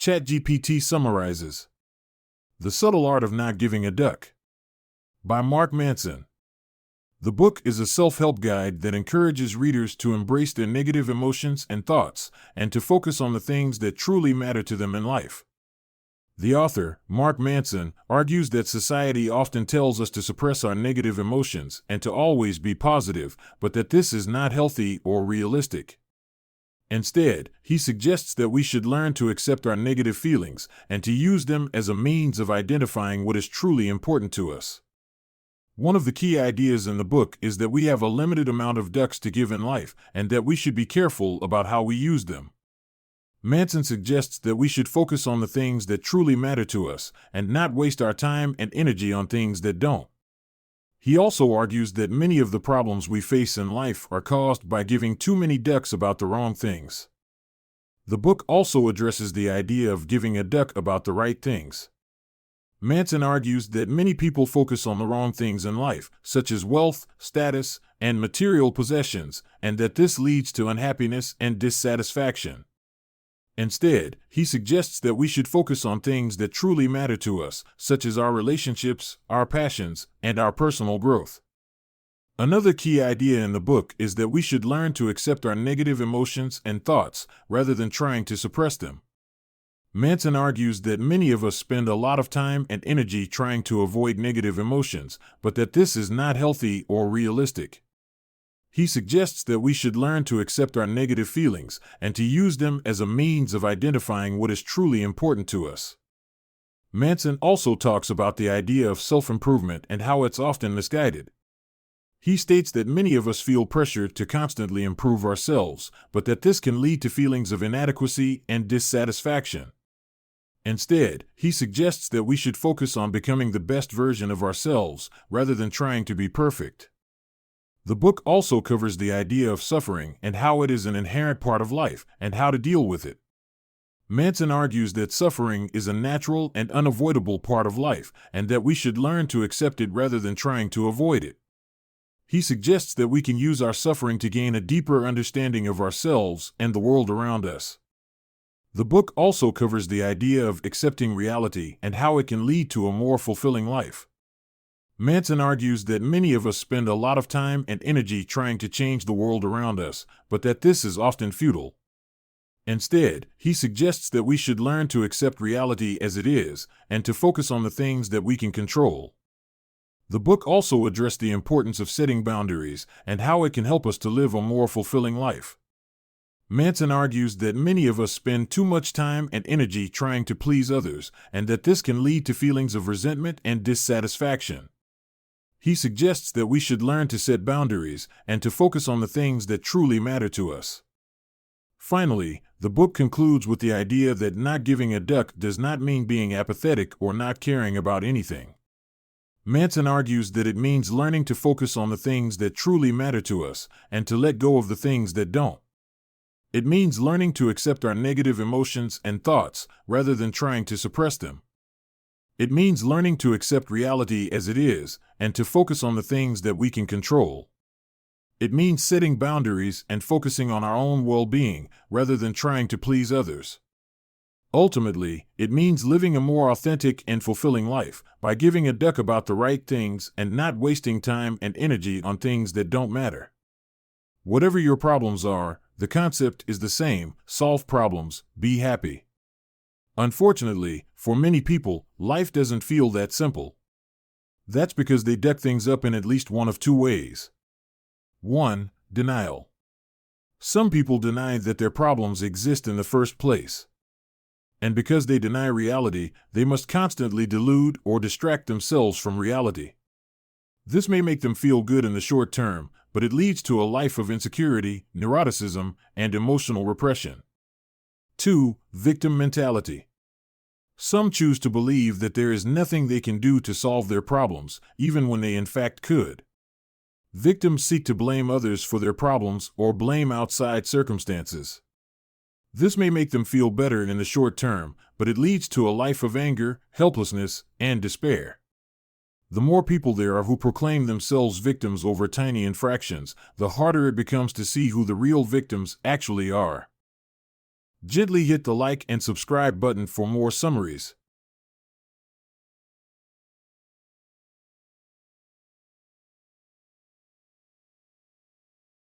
ChatGPT summarizes The Subtle Art of Not Giving a Duck by Manson. The book is a self-help guide that encourages readers to embrace their negative emotions and thoughts and to focus on the things that truly matter to them in life. The author, Manson, argues that society often tells us to suppress our negative emotions and to always be positive, but that this is not healthy or realistic. Instead, he suggests that we should learn to accept our negative feelings and to use them as a means of identifying what is truly important to us. One of the key ideas in the book is that we have a limited amount of ducks to give in life and that we should be careful about how we use them. Manson suggests that we should focus on the things that truly matter to us and not waste our time and energy on things that don't. He also argues that many of the problems we face in life are caused by giving too many ducks about the wrong things. The book also addresses the idea of giving a duck about the right things. Manson argues that many people focus on the wrong things in life, such as wealth, status, and material possessions, and that this leads to unhappiness and dissatisfaction. Instead, he suggests that we should focus on things that truly matter to us, such as our relationships, our passions, and our personal growth. Another key idea in the book is that we should learn to accept our negative emotions and thoughts rather than trying to suppress them. Manson argues that many of us spend a lot of time and energy trying to avoid negative emotions, but that this is not healthy or realistic. He suggests that we should learn to accept our negative feelings and to use them as a means of identifying what is truly important to us. Manson also talks about the idea of self-improvement and how it's often misguided. He states that many of us feel pressured to constantly improve ourselves, but that this can lead to feelings of inadequacy and dissatisfaction. Instead, he suggests that we should focus on becoming the best version of ourselves rather than trying to be perfect. The book also covers the idea of suffering and how it is an inherent part of life and how to deal with it. Manson argues that suffering is a natural and unavoidable part of life and that we should learn to accept it rather than trying to avoid it. He suggests that we can use our suffering to gain a deeper understanding of ourselves and the world around us. The book also covers the idea of accepting reality and how it can lead to a more fulfilling life. Manson argues that many of us spend a lot of time and energy trying to change the world around us, but that this is often futile. Instead, he suggests that we should learn to accept reality as it is and to focus on the things that we can control. The book also addressed the importance of setting boundaries and how it can help us to live a more fulfilling life. Manson argues that many of us spend too much time and energy trying to please others, and that this can lead to feelings of resentment and dissatisfaction. He suggests that we should learn to set boundaries and to focus on the things that truly matter to us. Finally, the book concludes with the idea that not giving a duck does not mean being apathetic or not caring about anything. Manson argues that it means learning to focus on the things that truly matter to us and to let go of the things that don't. It means learning to accept our negative emotions and thoughts rather than trying to suppress them. It means learning to accept reality as it is and to focus on the things that we can control. It means setting boundaries and focusing on our own well-being rather than trying to please others. Ultimately, it means living a more authentic and fulfilling life by giving a duck about the right things and not wasting time and energy on things that don't matter. Whatever your problems are, the concept is the same: solve problems, be happy. Unfortunately, for many people, life doesn't feel that simple. That's because they duck things up in at least one of two ways. 1. Denial. Some people deny that their problems exist in the first place. And because they deny reality, they must constantly delude or distract themselves from reality. This may make them feel good in the short term, but it leads to a life of insecurity, neuroticism, and emotional repression. 2. Victim mentality. Some choose to believe that there is nothing they can do to solve their problems, even when they in fact could. Victims seek to blame others for their problems or blame outside circumstances. This may make them feel better in the short term, but it leads to a life of anger, helplessness, and despair. The more people there are who proclaim themselves victims over tiny infractions, the harder it becomes to see who the real victims actually are. Gently hit the like and subscribe button for more summaries.